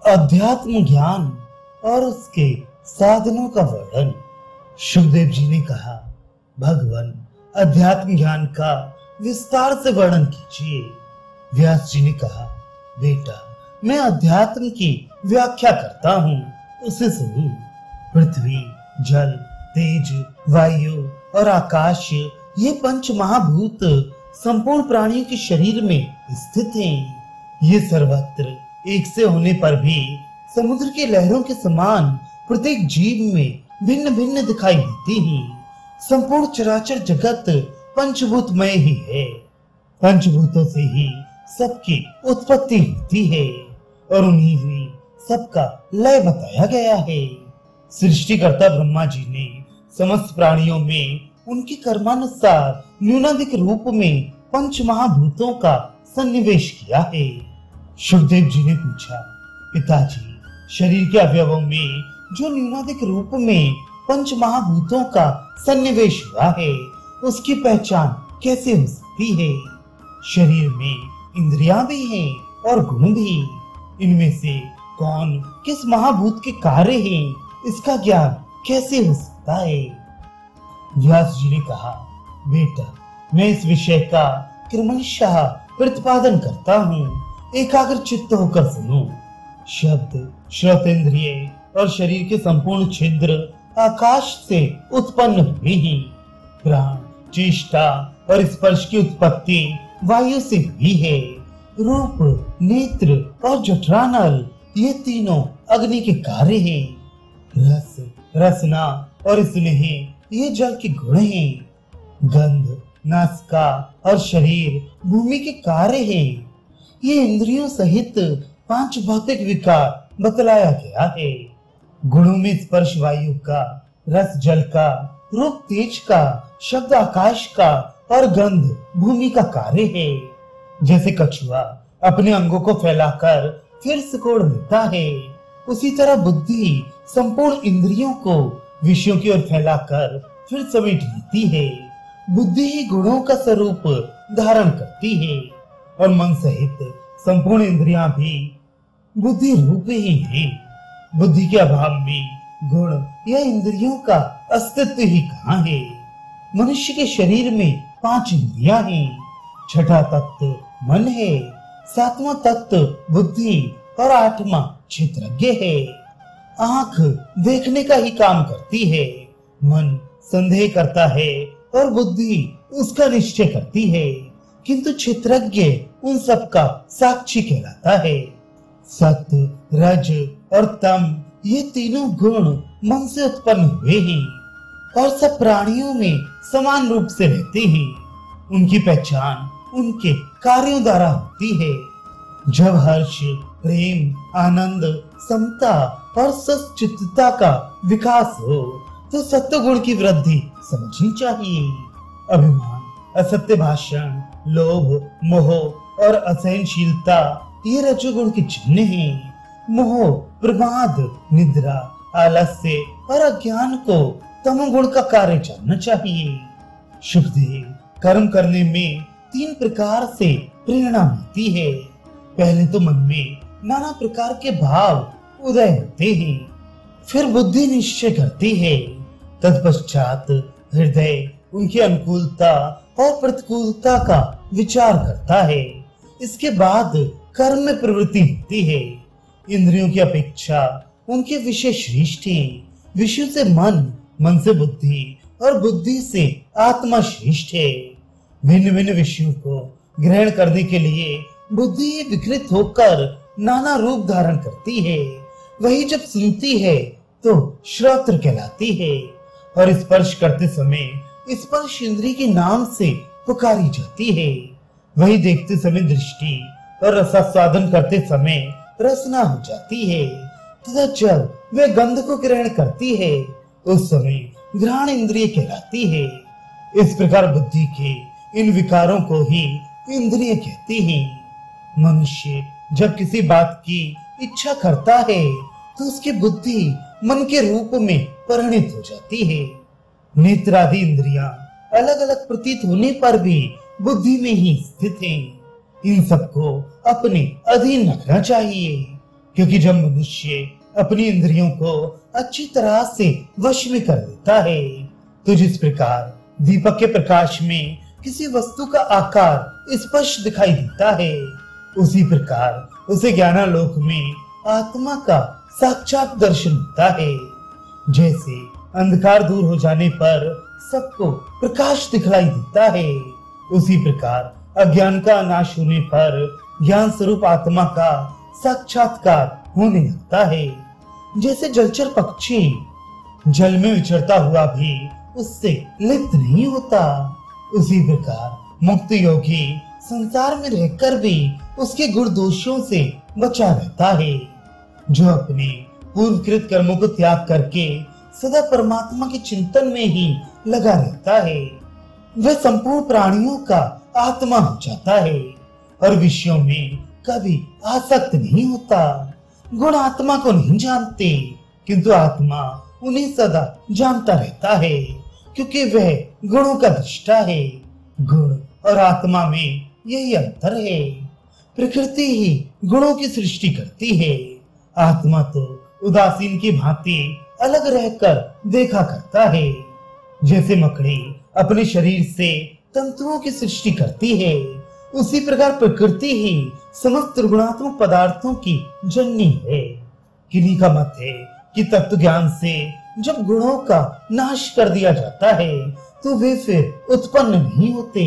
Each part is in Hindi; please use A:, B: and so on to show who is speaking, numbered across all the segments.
A: अध्यात्म ज्ञान और उसके साधनों का वर्णन। शुकदेव जी ने कहा, भगवान अध्यात्म ज्ञान का विस्तार से वर्णन कीजिए। व्यास जी ने कहा, बेटा मैं अध्यात्म की व्याख्या करता हूँ, उसे सुनो। पृथ्वी, जल, तेज, वायु और आकाश, ये पंच महाभूत संपूर्ण प्राणियों के शरीर में स्थित हैं। ये सर्वत्र एक से होने पर भी समुद्र की लहरों के समान प्रत्येक जीव में भिन्न भिन्न दिखाई देती हैं। संपूर्ण चराचर जगत पंचभूतमय ही है। पंचभूतों से ही सबकी उत्पत्ति होती है और उन्हीं में सबका लय बताया गया है। सृष्टिकर्ता ब्रह्मा जी ने समस्त प्राणियों में उनके कर्मानुसार न्यूनाधिक रूप में पंच महाभूतों का सन्निवेश किया है। शुकदेव जी ने पूछा, पिताजी शरीर के अवयवों में जो न्यूनाधिक रूप में पंच महाभूतों का सन्निवेश हुआ है, उसकी पहचान कैसे हो सकती है? शरीर में इंद्रियां भी हैं और गुण भी। इनमें से कौन किस महाभूत के कार्य हैं, इसका ज्ञान कैसे हो सकता है? व्यास जी ने कहा, बेटा मैं इस विषय का क्रमशः प्रतिपादन करता हूँ, एकाग्र चित्त होकर सुनो। शब्द, श्रोतेंद्रिय और शरीर के संपूर्ण छिद्र आकाश से उत्पन्न हुए हैं। प्राण, चेष्टा और स्पर्श की उत्पत्ति वायु से हुई है। रूप, नेत्र और जठरानल, ये तीनों अग्नि के कार्य हैं। रस, रसना और स्नेह, ये जल के गुण हैं। गंध, नासिका और शरीर भूमि के कार्य हैं। ये इंद्रियों सहित पांच भौतिक विकार बतलाया गया है। गुणों में स्पर्श वायु का, रस जल का, रूप तेज का, शब्द आकाश का और गंध भूमि का कार्य है। जैसे कछुआ अपने अंगों को फैलाकर फिर सिकोड़ लेता है, उसी तरह बुद्धि संपूर्ण इंद्रियों को विषयों की ओर फैलाकर फिर समेट लेती है। बुद्धि ही गुणों का स्वरूप धारण करती है और मन सहित संपूर्ण इंद्रियां भी बुद्धि रूप ही है। बुद्धि के अभाव में गुण या इंद्रियों का अस्तित्व ही कहाँ है? मनुष्य के शरीर में पांच इंद्रियां हैं। छठा तत्व मन है, सातवां तत्व बुद्धि और आठवां क्षेत्रज्ञ है। आंख देखने का ही काम करती है, मन संदेह करता है और बुद्धि उसका निश्चय करती है, किंतु क्षेत्रज्ञ उन सब का साक्षी कहलाता है। सत्य, रज और तम, ये तीनों गुण मन से उत्पन्न हुए हैं और सब प्राणियों में समान रूप से रहते हैं। उनकी पहचान उनके कार्यों द्वारा होती है। जब हर्ष, प्रेम, आनंद, समता और सच्चित्तता का विकास हो तो सत्व गुण की वृद्धि समझनी चाहिए। अभिमान, असत्य भाषण, लोभ, मोह और असहनशीलता, ये रजोगुण के चिन्ह हैं। मोह, प्रमाद, निद्रा, आलस्य और अज्ञान को तमोगुण का कार्य जानना चाहिए। शुभदेव, कर्म करने में तीन प्रकार से प्रेरणा मिलती है। पहले तो मन में नाना प्रकार के भाव उदय होते हैं, फिर बुद्धि निश्चय करती है, तत्पश्चात हृदय उनकी अनुकूलता और प्रतिकूलता का विचार करता है। इसके बाद कर्म में प्रवृत्ति होती है। इंद्रियों की अपेक्षा उनके विषय श्रेष्ठ हैं। विषयों से मन, मन से बुद्धि और बुद्धि से आत्मा श्रेष्ठ है। भिन्न भिन्न विषयों को ग्रहण करने के लिए बुद्धि विकृत होकर नाना रूप धारण करती है। वही जब सुनती है तो श्रोत्र कहलाती है और स्पर्श करते समय स्पर्श इंद्रिय के नाम से पुकारी जाती है। वही देखते समय दृष्टि और रसास्वादन करते समय रसना हो जाती है तथा जब वह गंध को ग्रहण करती है उस समय घ्राण इंद्रिय कहलाती है। इस प्रकार बुद्धि के इन विकारों को ही इंद्रिय कहते हैं। मनुष्य जब किसी बात की इच्छा करता है तो उसकी बुद्धि मन के रूप में परिणित हो जाती है। नेत्र आदि इंद्रियां अलग अलग प्रतीत होने पर भी बुद्धि में ही स्थित हैं। इन सबको अपने अधीन रखना चाहिए। क्योंकि जब मनुष्य अपनी इंद्रियों को अच्छी तरह से वश में कर लेता है, तो जिस प्रकार दीपक के प्रकाश में किसी वस्तु का आकार स्पष्ट दिखाई देता है, उसी प्रकार उसे ज्ञानालोक में आत्मा का साक्षात दर्शन होता है। जैसे अंधकार दूर हो जाने पर सबको प्रकाश दिखलाई देता है, उसी प्रकार अज्ञान का नाश होने पर ज्ञान स्वरूप आत्मा का साक्षात्कार होने लगता है। जैसे जलचर पक्षी जल में विचरता हुआ भी उससे लिप्त नहीं होता, उसी प्रकार मुक्त योगी संसार में रहकर भी उसके गुण दोषों से बचा रहता है। जो अपने पूर्वकृत कर्मों को त्याग करके सदा परमात्मा के चिंतन में ही लगा रहता है, वह संपूर्ण प्राणियों का आत्मा हो जाता है और विषयों में कभी आसक्त नहीं होता। गुण आत्मा को नहीं जानते, किंतु आत्मा उन्हें सदा जानता रहता है, क्योंकि वह गुणों का दृष्टा है। गुण और आत्मा में यही अंतर है। प्रकृति ही गुणों की सृष्टि करती है, आत्मा तो उदासीन की भांति अलग रहकर देखा करता है। जैसे मकड़ी अपने शरीर से तंतुओं की सृष्टि करती है, उसी प्रकार प्रकृति ही समस्त गुणात्मक पदार्थों की जननी है। किन्हीं का मत है कि तत्व ज्ञान से जब गुणों का नाश कर दिया जाता है तो वे फिर उत्पन्न नहीं होते,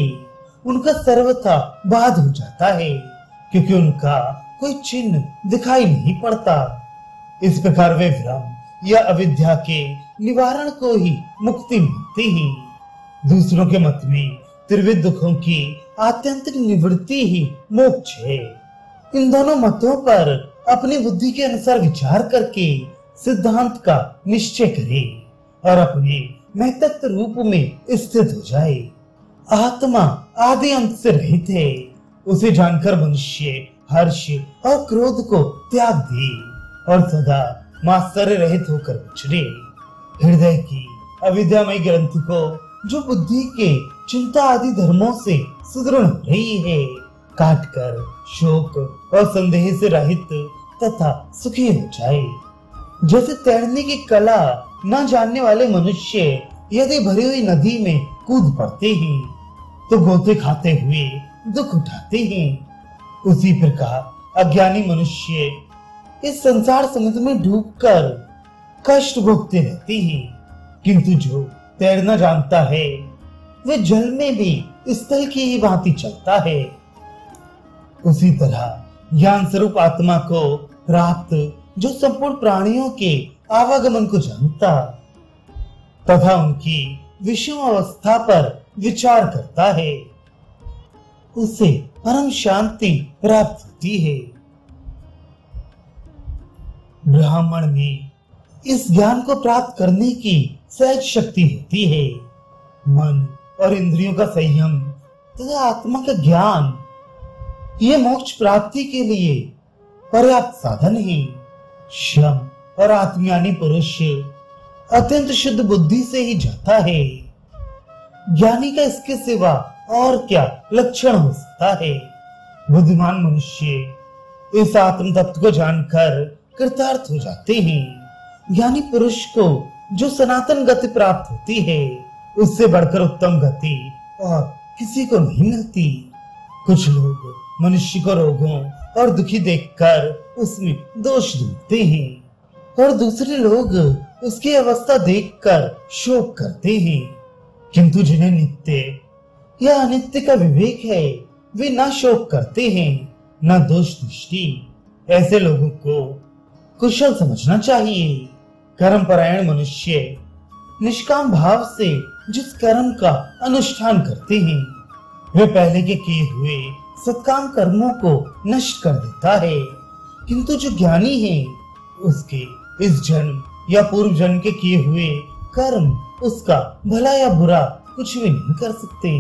A: उनका सर्वथा बाध हो जाता है, क्योंकि उनका कोई चिन्ह दिखाई नहीं पड़ता। इस प्रकार वे भ्रम या अविद्या के निवारण को ही मुक्ति मिलती है। दूसरों के मत में त्रिविध दुखों की आत्यंतिक निवृत्ति ही मोक्ष है। इन दोनों मतों पर अपनी बुद्धि के अनुसार विचार करके सिद्धांत का निश्चय करे और अपने महत्व रूप में स्थित हो जाए। आत्मा आदि अंत से रहित है, उसे जानकर मनुष्य हर्ष और क्रोध को त्याग दे और सदा मात्सर्य रहित होकर विचरे। हृदय की अविद्यामय ग्रंथि को जो बुद्धि के चिंता आदि धर्मों से सुदृढ़ हो रही है, काटकर शोक और संदेह से रहित तथा सुखी हो जाए। जैसे तैरने की कला न जानने वाले मनुष्य यदि भरी हुई नदी में कूद पड़ते हैं तो गोते खाते हुए दुख उठाते हैं, उसी प्रकार अज्ञानी मनुष्य इस संसार समुद्र में डूबकर कष्ट भोगते रहते हैं, किंतु जो तैरना जानता है वह जल में भी स्थल की ही भांति चलता है। उसी तरह ज्ञान स्वरूप आत्मा को प्राप्त जो संपूर्ण प्राणियों के आवागमन को जानता तथा उनकी विषम अवस्था पर विचार करता है, उसे परम शांति प्राप्त होती है। ब्राह्मण में इस ज्ञान को प्राप्त करने की सहज शक्ति होती है। मन और इंद्रियों का संयम तथा आत्मा का ज्ञान ये मोक्ष प्राप्ति के लिए पर्याप्त साधन है। श्रम और आत्मज्ञानी पुरुष अत्यंत शुद्ध बुद्धि से ही जाता है। ज्ञानी का इसके सिवा और क्या लक्षण हो सकता है। बुद्धिमान मनुष्य इस आत्म तत्व को जानकर कृतार्थ हो जाते हैं। ज्ञानी पुरुष को जो सनातन गति प्राप्त होती है उससे बढ़कर उत्तम गति और किसी को नहीं मिलती। कुछ लोग मनुष्य को रोगों और दुखी देखकर उसमें दोष ढूंढते हैं और दूसरे लोग उसकी अवस्था देखकर शोक करते हैं, किंतु जिन्हें नित्य या अनित्य का विवेक है वे न शोक करते हैं न दोष दृष्टि। ऐसे लोगों को कुशल समझना चाहिए। कर्मपरायण मनुष्य निष्काम भाव से जिस कर्म का अनुष्ठान करते हैं वे पहले के किए हुए सत्काम कर्मों को नष्ट कर देता है, किंतु जो ज्ञानी है उसके इस जन्म या पूर्व जन्म के किए हुए कर्म उसका भला या बुरा कुछ भी नहीं कर सकते।